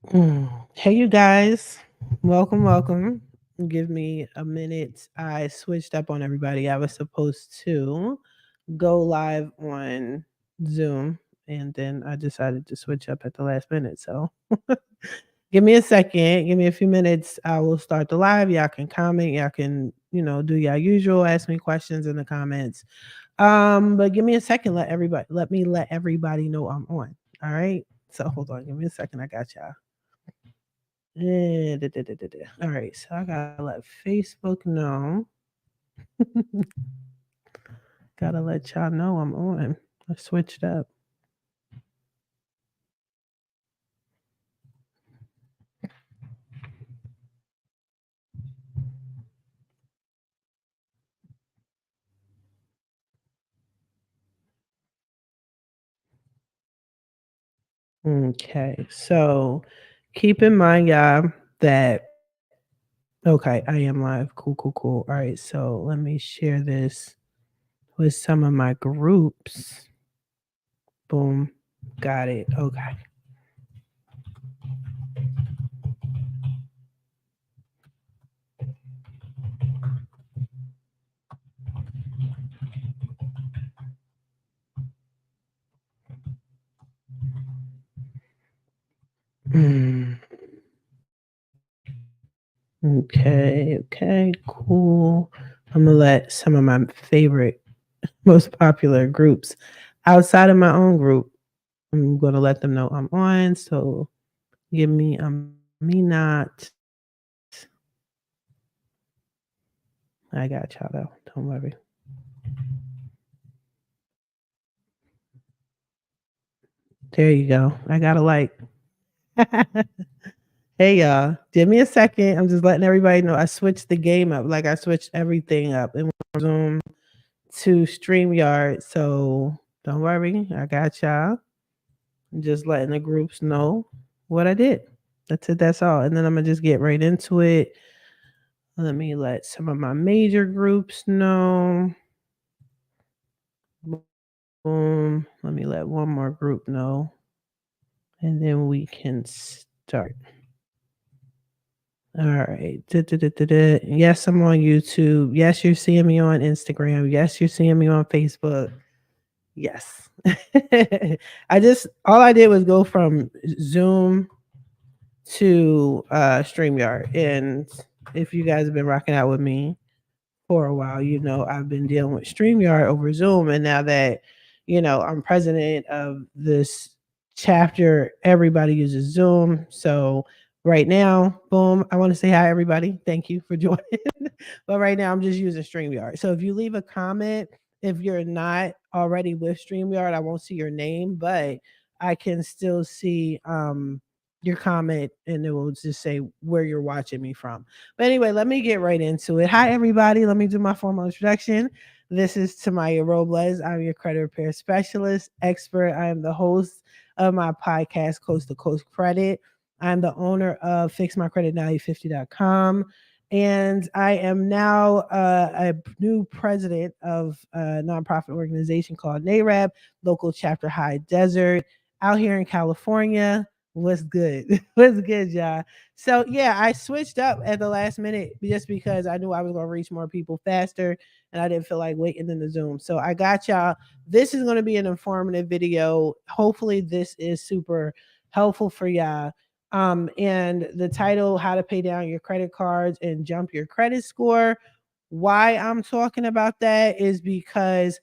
Hey, you guys. Welcome, welcome. Give me a minute. I switched up on everybody. I was supposed to go live on Zoom, and then I decided to switch up at the last minute. So give me a second. Give me a few minutes. I will start the live. Y'all can comment. Y'all can, do y'all usual. Ask me questions in the comments. But give me a second. Let everybody know I'm on. All right. So hold on. Give me a second. I got y'all. All right, so I gotta let Facebook know. Gotta let y'all know I'm on. I switched up. Okay, so keep in mind, y'all, that okay, I am live. Cool. All right, so let me share this with some of my groups. Boom, got it. Okay. Mm, okay, cool. I'm gonna let some of my favorite, most popular groups outside of my own group. I'm gonna let them know I'm on. So give me a minute. I got y'all though. Don't worry. There you go. I got a like. Hey y'all. Give me a second. I'm just letting everybody know I switched the game up. Like I switched everything up. It went from Zoom to StreamYard. So don't worry. I got y'all. I'm just letting the groups know what I did. That's it. That's all. And then I'm gonna just get right into it. Let me let some of my major groups know. Boom. Let me let one more group know. And then we can start. All right. Yes, I'm on YouTube. Yes, you're seeing me on Instagram. Yes, you're seeing me on Facebook. Yes. All I did was go from Zoom to StreamYard. And if you guys have been rocking out with me for a while, I've been dealing with StreamYard over Zoom. And now that, I'm president of this chapter, everybody uses Zoom. So right now, boom, I want to say hi, everybody. Thank you for joining. But right now, I'm just using StreamYard. So if you leave a comment, if you're not already with StreamYard, I won't see your name, but I can still see your comment and it will just say where you're watching me from. But anyway, let me get right into it. Hi, everybody. Let me do my formal introduction. This is Tamiya Robles. I'm your credit repair specialist, expert. I am the host of my podcast, Coast to Coast Credit. I'm the owner of FixMyCreditNow50.com. And I am now a new president of a nonprofit organization called NARAB, Local Chapter High Desert, out here in California. What's good? What's good, y'all? So yeah, I switched up at the last minute just because I knew I was gonna reach more people faster and I didn't feel like waiting in the Zoom. So I got y'all. This is gonna be an informative video. Hopefully, this is super helpful for y'all. And the title, How to Pay Down Your Credit Cards and Jump Your Credit Score. Why I'm talking about that is because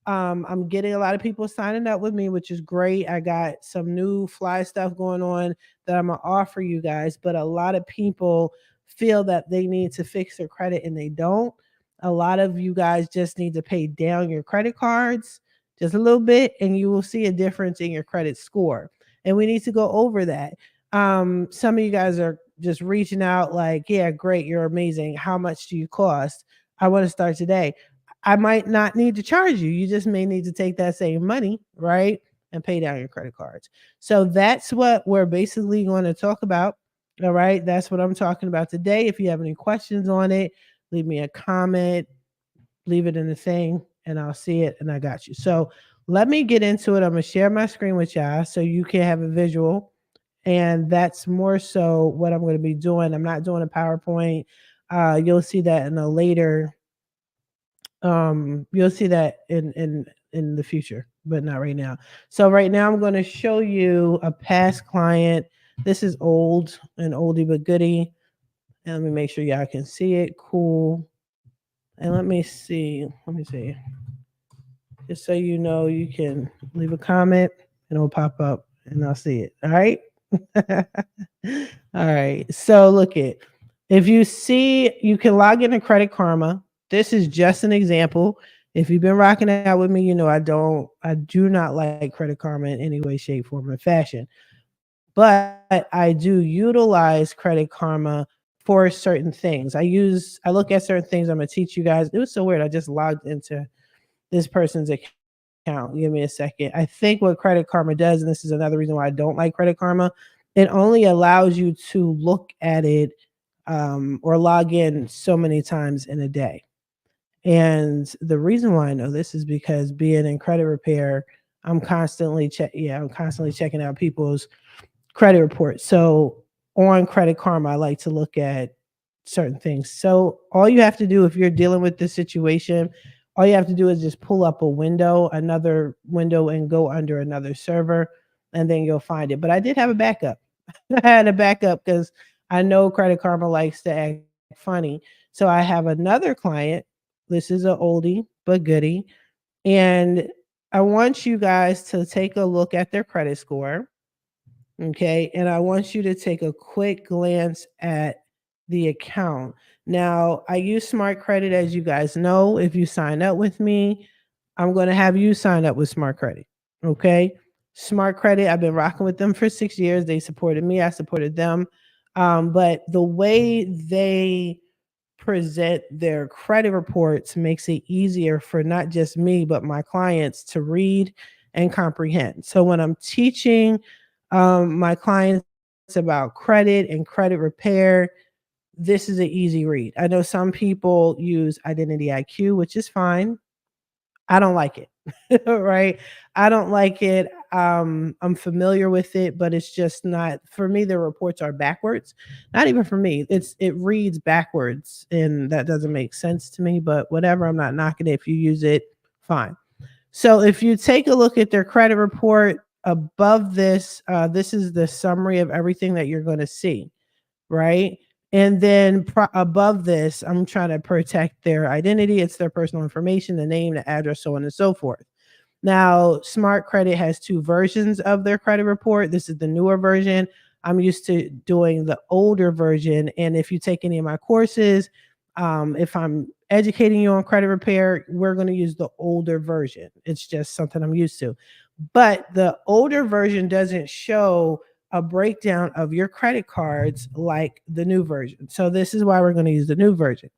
I'm getting a lot of people signing up with me, which is great. I got some new fly stuff going on that I'm gonna offer you guys, but a lot of people feel that they need to fix their credit and they don't. A lot of you guys just need to pay down your credit cards just a little bit, and you will see a difference in your credit score. And we need to go over that. Some of you guys are just reaching out like, yeah, great, you're amazing. How much do you cost? I want to start today. I might not need to charge you. You just may need to take that same money, right? And pay down your credit cards. So that's what we're basically going to talk about. All right. That's what I'm talking about today. If you have any questions on it, leave me a comment, leave it in the thing, and I'll see it and I got you. So let me get into it. I'm going to share my screen with y'all so you can have a visual And that's more so what I'm going to be doing. I'm not doing a PowerPoint. You'll see that in a later you'll see that in the future, but not right now. So right now I'm going to show you a past client. This is old, an oldie but goodie. And let me make sure y'all can see it. Cool. And let me see. Let me see. Just so you know, you can leave a comment and it'll pop up and I'll see it. All right. All right. So look it. If you see, you can log into Credit Karma. This is just an example. If you've been rocking out with me, you know I do not like Credit Karma in any way, shape, form, or fashion. But I do utilize Credit Karma for certain things. I look at certain things. I'm gonna teach you guys. It was so weird. I just logged into this person's account. Give me a second. I think what Credit Karma does, and this is another reason why I don't like Credit Karma, it only allows you to look at it or log in so many times in a day. And the reason why I know this is because being in credit repair, I'm constantly checking out people's credit reports. So on Credit Karma, I like to look at certain things. So all you have to do if you're dealing with this situation, all you have to do is just pull up a window, another window, and go under another server, and then you'll find it. But I did have a backup. I had a backup because I know Credit Karma likes to act funny. So I have another client. This is a oldie but goodie. And I want you guys to take a look at their credit score. Okay. And I want you to take a quick glance at the account. Now, I use Smart Credit, as you guys know. If you sign up with me, I'm going to have you sign up with Smart Credit. Okay. Smart Credit, I've been rocking with them for 6 years. They supported me, I supported them. But the way they present their credit reports makes it easier for not just me, but my clients to read and comprehend. So when I'm teaching my clients about credit and credit repair, this is an easy read. I know some people use Identity IQ, which is fine. I don't like it. Right? I don't like it. I'm familiar with it, but it's just not for me. The reports are backwards. Not even for me. It reads backwards, and that doesn't make sense to me. But whatever. I'm not knocking it. If you use it, fine. So if you take a look at their credit report above this, this is the summary of everything that you're going to see, right? And then above this, I'm trying to protect their identity. It's their personal information, the name, the address, so on and so forth. Now, Smart Credit has two versions of their credit report. This is the newer version. I'm used to doing the older version. And if you take any of my courses, if I'm educating you on credit repair, we're going to use the older version. It's just something I'm used to. But the older version doesn't show a breakdown of your credit cards like the new version. So this is why we're going to use the new version.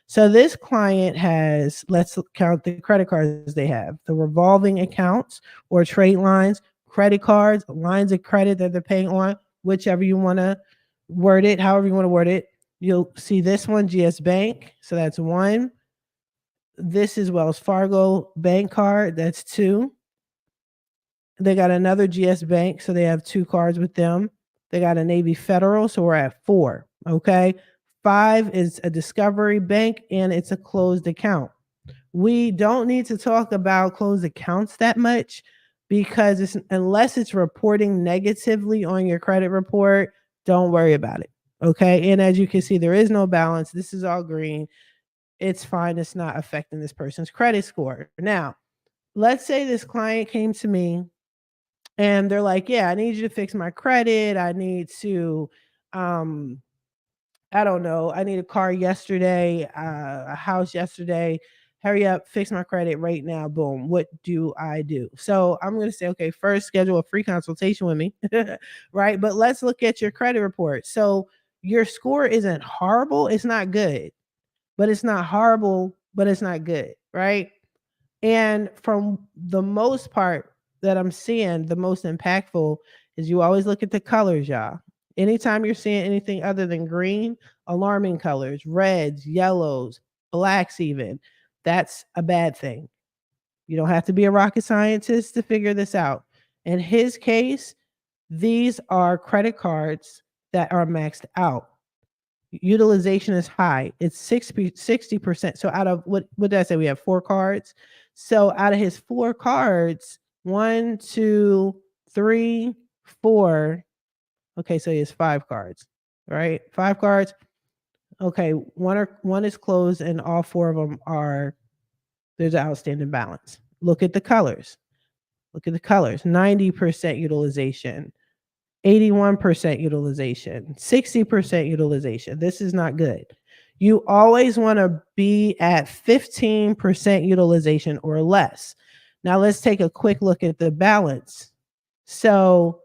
So this client has, let's count the credit cards they have, the revolving accounts or trade lines, credit cards, lines of credit that they're paying on, whichever you want to word it, however you want to word it. You'll see this one, GS Bank. So that's one. This is Wells Fargo bank card. That's two. They got another GS Bank, so they have two cards with them. They got a Navy Federal, so we're at four. Okay. Five is a Discovery Bank, and it's a closed account. We don't need to talk about closed accounts that much because unless it's reporting negatively on your credit report, don't worry about it. Okay. And as you can see, there is no balance. This is all green. It's fine. It's not affecting this person's credit score. Now, let's say this client came to me and they're like, yeah, I need you to fix my credit. I need to, I don't know. I need a car yesterday, a house yesterday. Hurry up, fix my credit right now. Boom. What do I do? So I'm going to say, okay, first schedule a free consultation with me. Right. But let's look at your credit report. So your score isn't horrible. It's not good, but it's not horrible, but it's not good. Right. And from the most part that I'm seeing, the most impactful is you always look at the colors, y'all. Anytime you're seeing anything other than green, alarming colors, reds, yellows, blacks, even, that's a bad thing. You don't have to be a rocket scientist to figure this out. In his case, These are credit cards that are maxed out. Utilization is high. It's 60%. So out of what did I say? We have 4 cards. So out of his 4 cards, 1, 2, 3, 4. Okay, so he has 5 cards, right? 5 cards. Okay, one is closed, and all 4 of them are there's an outstanding balance. Look at the colors. Look at the colors. 90% utilization, 81% utilization, 60% utilization. This is not good. You always want to be at 15% utilization or less. Now let's take a quick look at the balance. So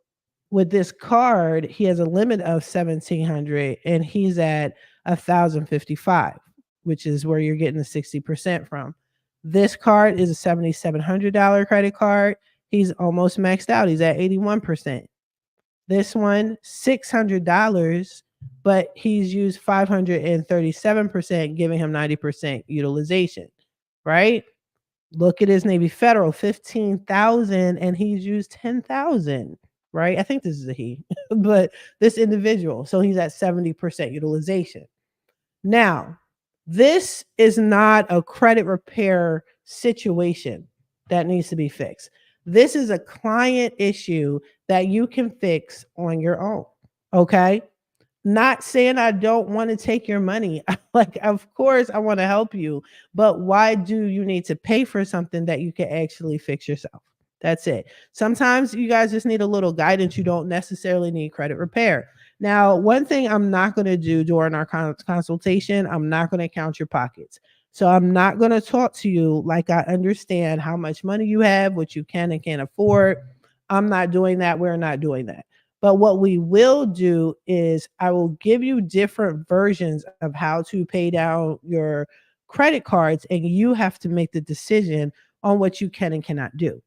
with this card, he has a limit of 1,700 and he's at 1,055, which is where you're getting the 60% from. This card is a $7,700 credit card. He's almost maxed out. He's at 81%. This one, $600, but he's used 537%, giving him 90% utilization, right? Look at his Navy Federal, 15,000, and he's used 10,000, right? I think this is a he, but this individual, so he's at 70% utilization. Now, this is not a credit repair situation that needs to be fixed. This is a client issue that you can fix on your own. Okay. Not saying I don't want to take your money. Like, of course, I want to help you, but why do you need to pay for something that you can actually fix yourself? That's it. Sometimes you guys just need a little guidance. You don't necessarily need credit repair. Now, one thing I'm not going to do during our consultation, I'm not going to count your pockets. So I'm not going to talk to you like I understand how much money you have, what you can and can't afford. I'm not doing that. We're not doing that. But what we will do is I will give you different versions of how to pay down your credit cards, and you have to make the decision on what you can and cannot do.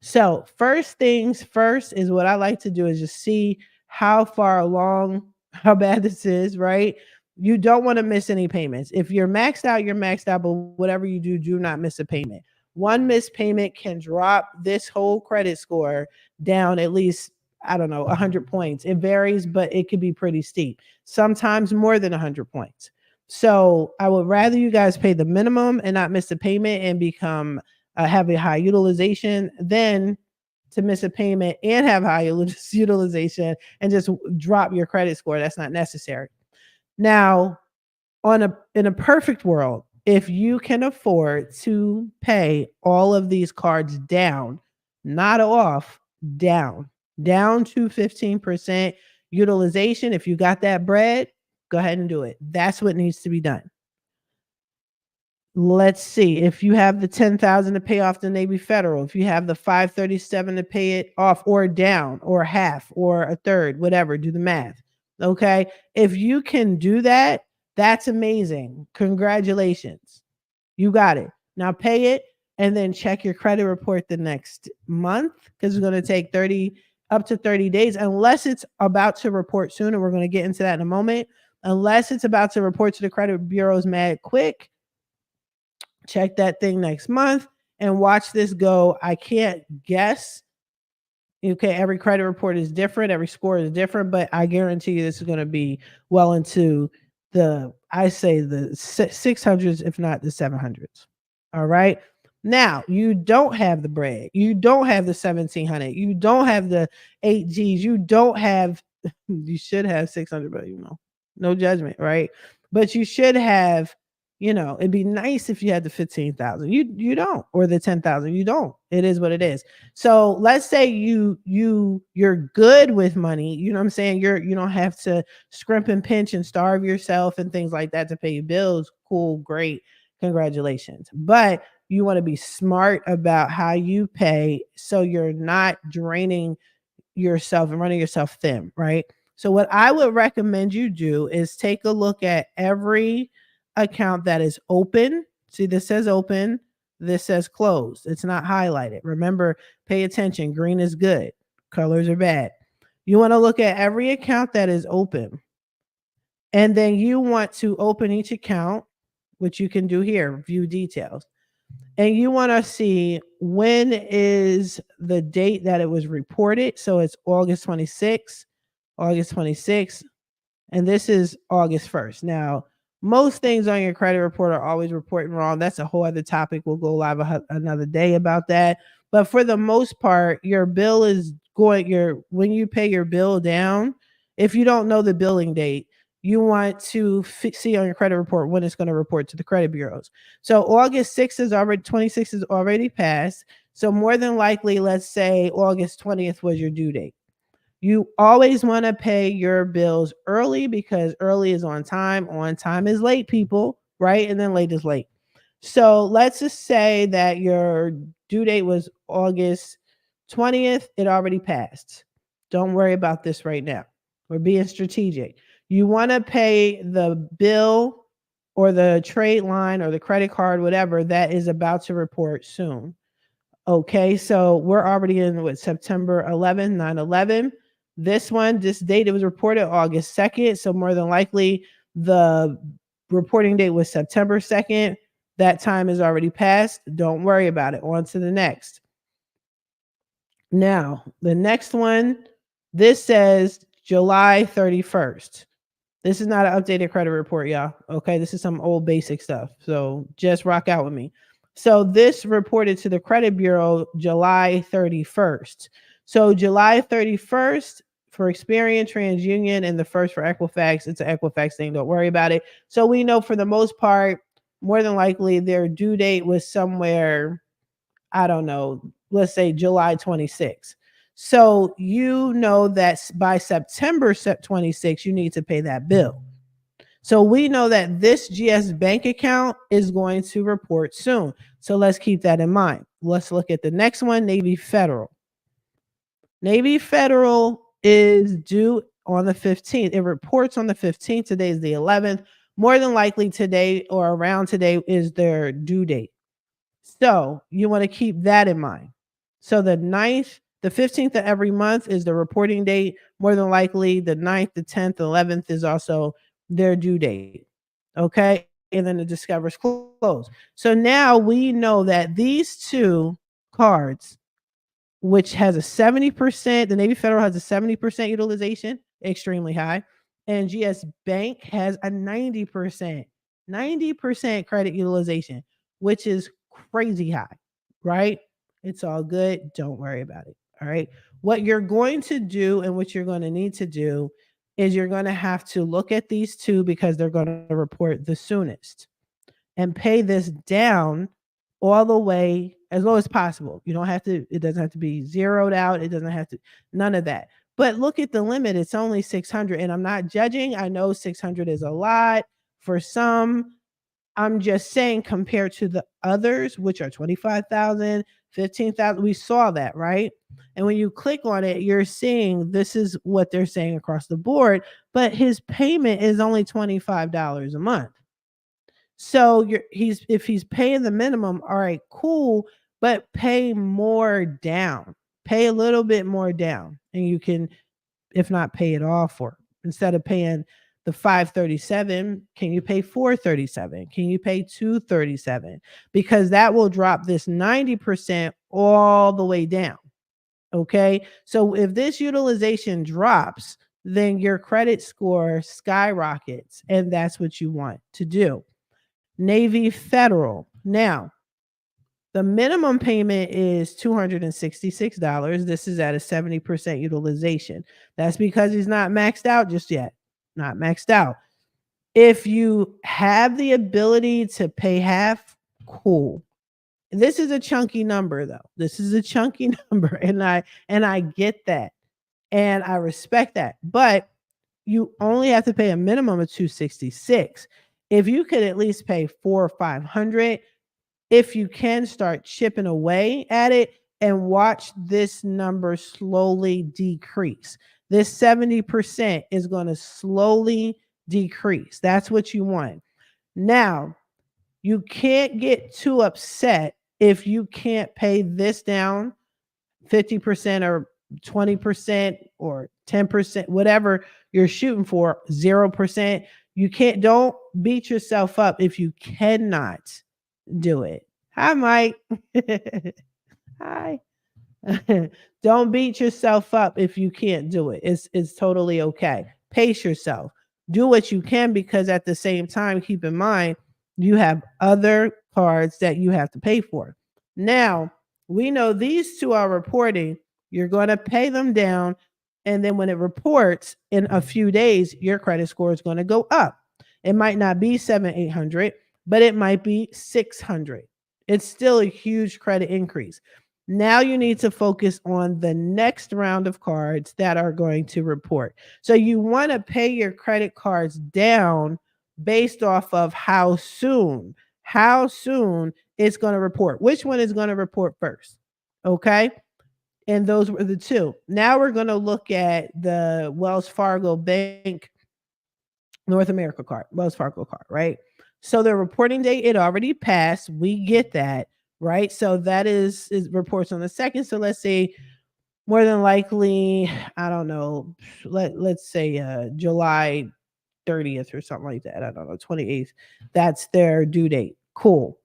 So, first things first is what I like to do is just see how far along, how bad this is, right? You don't want to miss any payments. If you're maxed out, you're maxed out, but whatever you do, do not miss a payment. One missed payment can drop this whole credit score down at least, I don't know, 100 points. It varies, but it could be pretty steep. Sometimes more than 100 points. So I would rather you guys pay the minimum and not miss a payment and become have a high utilization than to miss a payment and have high utilization and just drop your credit score. That's not necessary. Now, in a perfect world, if you can afford to pay all of these cards down, not off, down to 15% utilization. If you got that bread, go ahead and do it. That's what needs to be done. Let's see. If you have the 10,000 to pay off the Navy Federal, if you have the 537 to pay it off or down or half or a third, whatever, do the math. Okay? If you can do that, that's amazing. Congratulations. You got it. Now pay it and then check your credit report the next month because it's going to take up to 30 days unless it's about to report soon, and we're going to get into that in a moment. Unless it's about to report to the credit bureaus mad quick, check that thing next month and watch this go. I can't guess. Okay, every credit report is different, every score is different, but I guarantee you this is going to be well into the 600s, if not the 700s. All right. Now, you don't have the bread. You don't have the 1,700. You don't have the 8Gs. You don't have, you should have 600, but no judgment, right? But you should have, it'd be nice if you had the 15,000. You don't, or the 10,000. You don't. It is what it is. So let's say you're good with money. You know what I'm saying? You don't have to scrimp and pinch and starve yourself and things like that to pay your bills. Cool, great, congratulations. But you want to be smart about how you pay so you're not draining yourself and running yourself thin, right? So what I would recommend you do is take a look at every account that is open. See, this says open, this says closed. It's not highlighted. Remember, pay attention. Green is good, colors are bad. You want to look at every account that is open. And then you want to open each account, which you can do here, view details. And you want to see when is the date that it was reported. So it's August 26th, August 26th, and this is August 1st. Now, most things on your credit report are always reporting wrong. That's a whole other topic. We'll go live another day about that. But for the most part, your bill is going your when you pay your bill down, if you don't know the billing date, you want to see on your credit report when it's going to report to the credit bureaus. So August 6th is already 26 is already passed. So more than likely, let's say August 20th was your due date. You always want to pay your bills early because early is on time. On time is late, people, right? And then late is late. So let's just say that your due date was August 20th. It already passed. Don't worry about this right now. We're being strategic. You want to pay the bill or the trade line or the credit card, whatever, that is about to report soon. Okay, so we're already in with September 11th, 9/11. This date, it was reported August 2nd. So more than likely, the reporting date was September 2nd. That time is already passed. Don't worry about it. On to the next. Now, the next one, this says July 31st. This is not an updated credit report, y'all. Okay, this is some old basic stuff. So just rock out with me. So this reported to the credit bureau July 31st. So July 31st for Experian, TransUnion, and the first for Equifax. It's an Equifax thing. Don't worry about it. So we know for the most part, more than likely, their due date was somewhere, I don't know, let's say July 26th. So you know that by September 26th, you need to pay that bill. So we know that this GS bank account is going to report soon. So let's keep that in mind. Let's look at the next one, Navy Federal. Navy Federal is due on the 15th. It reports on the 15th. Today is the 11th. More than likely today or around today is their due date. So you want to keep that in mind. So the 9th, the 15th of every month is the reporting date. More than likely, the 9th, the 10th, the 11th is also their due date. Okay. And then the Discover's closed. So now we know that these two cards, which has a 70%, the Navy Federal has a 70% utilization, extremely high. And GS Bank has a 90% credit utilization, which is crazy high, right? It's all good. Don't worry about it. All right. What you're going to do and what you're going to need to do is you're going to have to look at these two because they're going to report the soonest and pay this down all the way as low as possible. You don't have to, it doesn't have to be zeroed out. It doesn't have to, none of that. But look at the limit. It's only 600. And I'm not judging. I know 600 is a lot for some. I'm just saying compared to the others, which are 25,000, 15,000, we saw that, right? And when you click on it, you're seeing this is what they're saying across the board, but his payment is only $25 a month. So if he's paying the minimum, all right, cool, but pay more down. Pay a little bit more down, and you can, if not, pay it off for instead of paying the 537. Can you pay 437? Can you pay 237? Because that will drop this 90% all the way down. Okay, so if this utilization drops, then your credit score skyrockets, and that's what you want to do. Navy Federal. Now, the minimum payment is $266. This is at a 70% utilization. That's because he's not maxed out just yet. Not maxed out. If you have the ability to pay half, cool. This is a chunky number though. This is a chunky number, and I get that. And I respect that. But you only have to pay a minimum of $266. If you could at least pay $400 or $500, if you can start chipping away at it and watch this number slowly decrease. This 70% is going to slowly decrease. That's what you want. Now, you can't get too upset if you can't pay this down 50% or 20% or 10%, whatever you're shooting for, 0%. You can't, don't beat yourself up if you cannot do it. Hi, Mike. Hi. Don't beat yourself up if you can't do it. It's totally okay. Pace yourself. Do what you can because at the same time, keep in mind you have other cards that you have to pay for. Now, we know these two are reporting. You're going to pay them down. And then when it reports in a few days, your credit score is going to go up. It might not be 800, but it might be 600. It's still a huge credit increase. Now you need to focus on the next round of cards that are going to report. So you want to pay your credit cards down based off of how soon it's going to report. Which one is going to report first? Okay? And those were the two. Now we're going to look at the Wells Fargo Bank North America card, Wells Fargo card, right? So the reporting date, it already passed. We get that, right? So that is reports on the second. So let's say more than likely, I don't know, let's say July 30th or something like that. I don't know, 28th. That's their due date. Cool.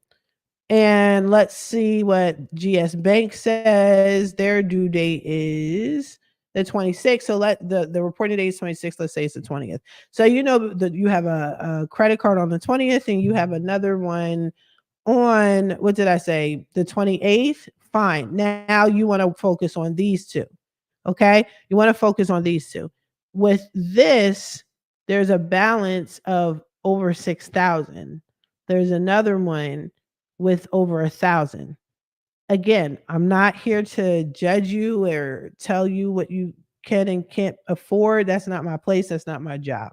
And let's see what GS Bank says. Their due date is the 26th. So the reporting date is 26th. Let's say it's the 20th. So you know that you have a credit card on the 20th and you have another one on, what did I say? The 28th. Fine. Now you want to focus on these two. Okay. You want to focus on these two. With this, there's a balance of over 6,000. There's another one with over 1,000. Again, I'm not here to judge you or tell you what you can and can't afford. That's not my place. That's not my job.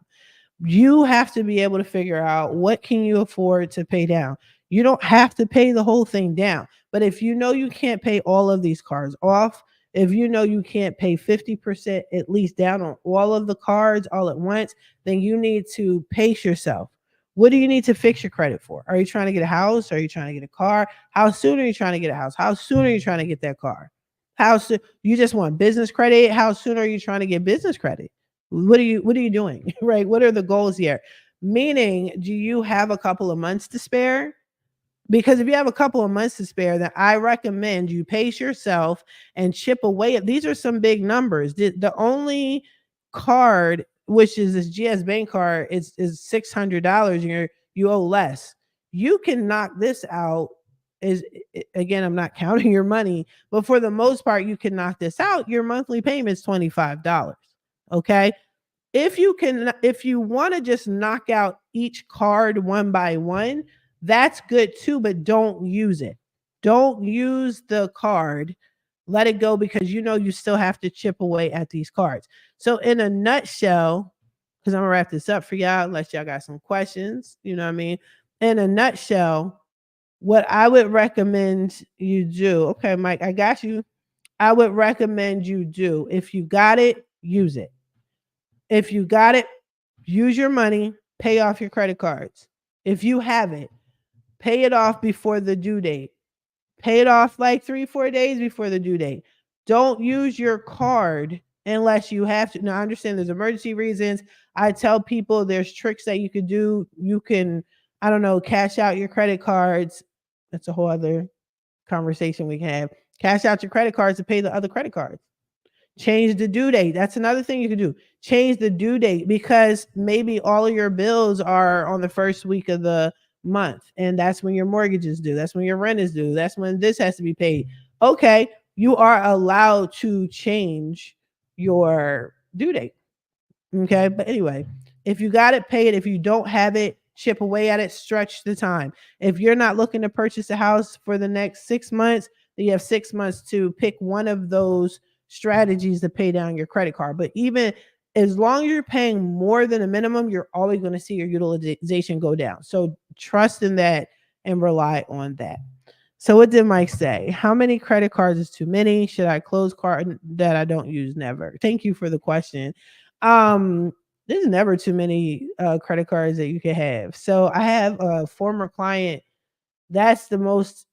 You have to be able to figure out what can you afford to pay down. You don't have to pay the whole thing down, but if you know you can't pay all of these cards off, if you know you can't pay 50% at least down on all of the cards all at once, then you need to pace yourself. What do you need to fix your credit for? Are you trying to get a house? Are you trying to get a car? How soon are you trying to get a house? How soon are you trying to get that car? How soon you just want business credit? How soon are you trying to get business credit? What are you doing? Right? What are the goals here? Meaning, do you have a couple of months to spare? Because if you have a couple of months to spare, then I recommend you pace yourself and chip away at these are some big numbers. The only card, which is this GS Bank card, is $600 and you owe less. You can knock this out. Is again, I'm not counting your money, but for the most part, you can knock this out. Your monthly payment is $25. Okay. If you want to just knock out each card one by one, that's good too, but don't use it. Don't use the card. Let it go because you know you still have to chip away at these cards. So in a nutshell, because I'm gonna wrap this up for y'all, unless y'all got some questions, you know what I mean? In a nutshell, what I would recommend you do, okay, Mike, I got you. I would recommend you do, if you got it, use it. If you got it, use your money, pay off your credit cards. If you have it, pay it off before the due date. Pay it off like 3-4 days before the due date. Don't use your card unless you have to. Now, I understand there's emergency reasons. I tell people there's tricks that you could do. You can, I don't know, cash out your credit cards. That's a whole other conversation we can have. Cash out your credit cards to pay the other credit cards. Change the due date. That's another thing you can do. Change the due date because maybe all of your bills are on the first week of the month, and that's when your mortgage is due. That's when your rent is due. That's when this has to be paid. Okay, you are allowed to change your due date. Okay. But anyway, if you got it, pay it. If you don't have it, chip away at it, stretch the time. If you're not looking to purchase a house for the next 6 months, then you have 6 months to pick one of those strategies to pay down your credit card. But even as long as you're paying more than a minimum, you're always going to see your utilization go down. So trust in that and rely on that. So what did Mike say? How many credit cards is too many? Should I close card that I don't use? Never. Thank you for the question. Um, there's never too many credit cards that you can have. So I have a former client. That's the most.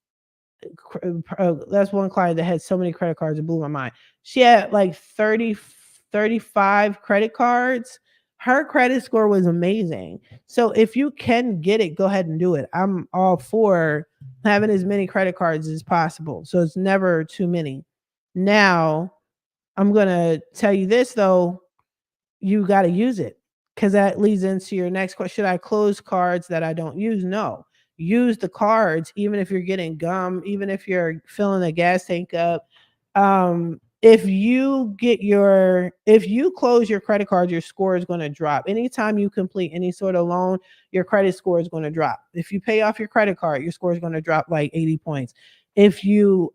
That's one client that had so many credit cards it blew my mind. She had like 35 credit cards. Her credit score was amazing. So if you can get it, go ahead and do it. I'm all for having as many credit cards as possible. So it's never too many. Now, I'm going to tell you this though, you got to use it, because that leads into your next question. Should I close cards that I don't use? No. Use the cards, even if you're getting gum, even if you're filling a gas tank up. If you close your credit card, your score is going to drop. Anytime you complete any sort of loan, your credit score is going to drop. If you pay off your credit card, your score is going to drop like 80 points. If you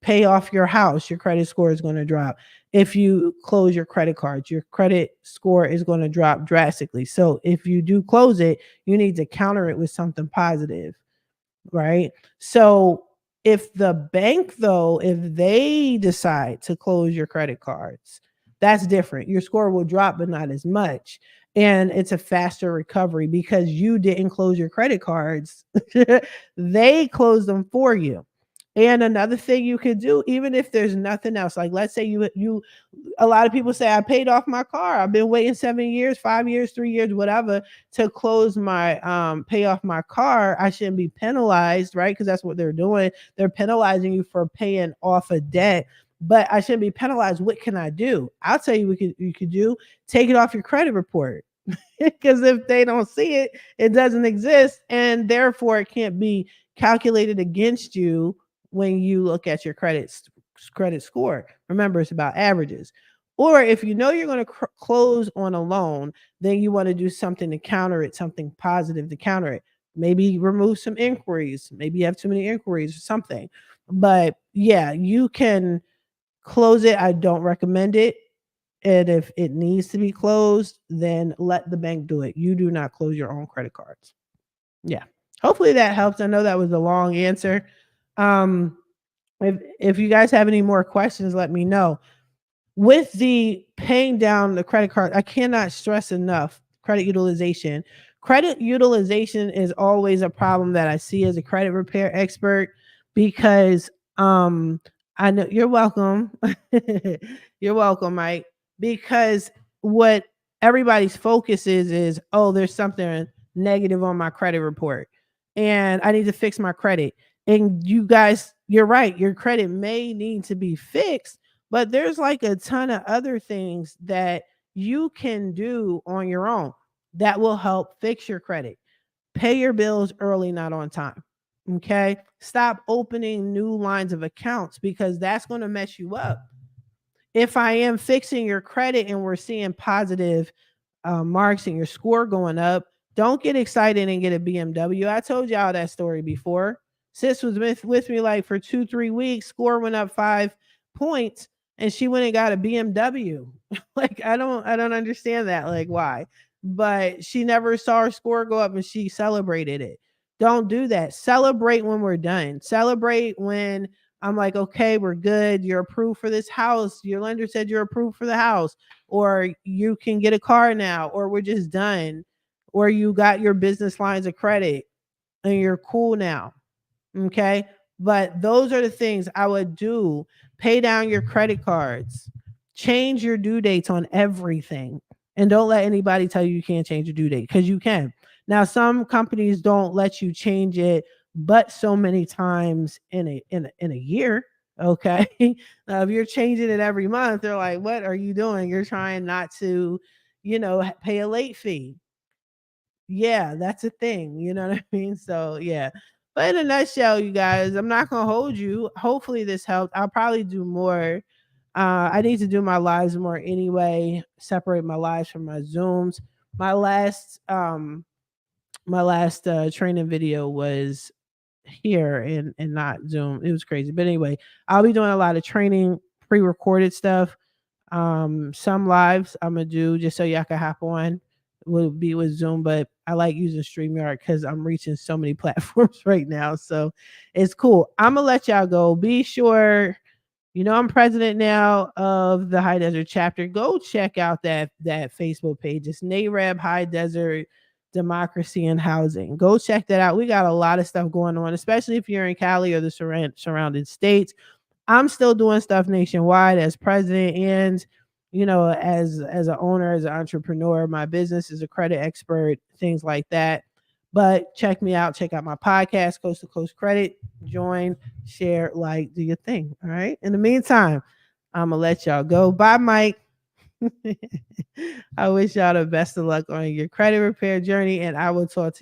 pay off your house, your credit score is going to drop. If you close your credit cards, your credit score is going to drop drastically. So if you do close it, you need to counter it with something positive, right? So if the bank, though, if they decide to close your credit cards, that's different. Your score will drop, but not as much. And it's a faster recovery because you didn't close your credit cards. They closed them for you. And another thing you could do, even if there's nothing else, like let's say a lot of people say, I paid off my car. I've been waiting 7 years, 5 years, 3 years, whatever, to close my pay off my car. I shouldn't be penalized, right? Because that's what they're doing. They're penalizing you for paying off a debt, but I shouldn't be penalized. What can I do? I'll tell you what you could do. Take it off your credit report. Because if they don't see it, it doesn't exist, and therefore it can't be calculated against you when you look at your credit score. Remember, it's about averages. Or if you know you're going to close on a loan, then you want to do something to counter it, something positive to counter it. Maybe remove some inquiries. Maybe you have too many inquiries or something. But yeah, you can close it. I don't recommend it. And if it needs to be closed, then let the bank do it. You do not close your own credit cards. Yeah. Hopefully that helps. I know that was a long answer. Um, if you guys have any more questions, let me know. With the paying down the credit card, I cannot stress enough credit utilization. Credit utilization is always a problem that I see as a credit repair expert because I know you're welcome. You're welcome, Mike. Because what everybody's focus is, oh, there's something negative on my credit report and I need to fix my credit. And you guys, you're right, your credit may need to be fixed, but there's like a ton of other things that you can do on your own that will help fix your credit. Pay your bills early, not on time. Okay. Stop opening new lines of accounts because that's going to mess you up. If I am fixing your credit and we're seeing positive marks and your score going up, don't get excited and get a BMW. I told y'all that story before. Sis was with me like for 2-3 weeks. Score went up 5 points, and she went and got a BMW. Like I don't understand that. Like why? But she never saw her score go up, and she celebrated it. Don't do that. Celebrate when we're done. Celebrate when I'm like, okay, we're good. You're approved for this house. Your lender said you're approved for the house, or you can get a car now, or we're just done, or you got your business lines of credit and you're cool now. Okay. But those are the things I would do. Pay down your credit cards, change your due dates on everything. And don't let anybody tell you can't change your due date because you can. Now, some companies don't let you change it, but so many times in a year. Okay. If you're changing it every month, they're like, what are you doing? You're trying not to, pay a late fee. Yeah, that's a thing. You know what I mean? So, yeah. But in a nutshell, you guys, I'm not going to hold you. Hopefully, this helped. I'll probably do more. I need to do my lives more anyway, separate my lives from my Zooms. My last, training video was here and not Zoom. It was crazy. But anyway, I'll be doing a lot of training, pre-recorded stuff. Some lives I'm gonna do just so y'all can hop on. Will be with Zoom, but I like using StreamYard because I'm reaching so many platforms right now. So it's cool. I'm gonna let y'all go. Be sure, I'm president now of the High Desert chapter. Go check out that Facebook page. It's NAREB High Desert Democracy and Housing. Go check that out. We got a lot of stuff going on, especially if you're in Cali or the surrounding states. I'm still doing stuff nationwide as president, and as an owner, as an entrepreneur. My business is a credit expert, things like that. But check me out. Check out my podcast, Coast to Coast Credit. Join, share, like, do your thing. All right. In the meantime, I'm gonna let y'all go. Bye, Mike. I wish y'all the best of luck on your credit repair journey, and I will talk to you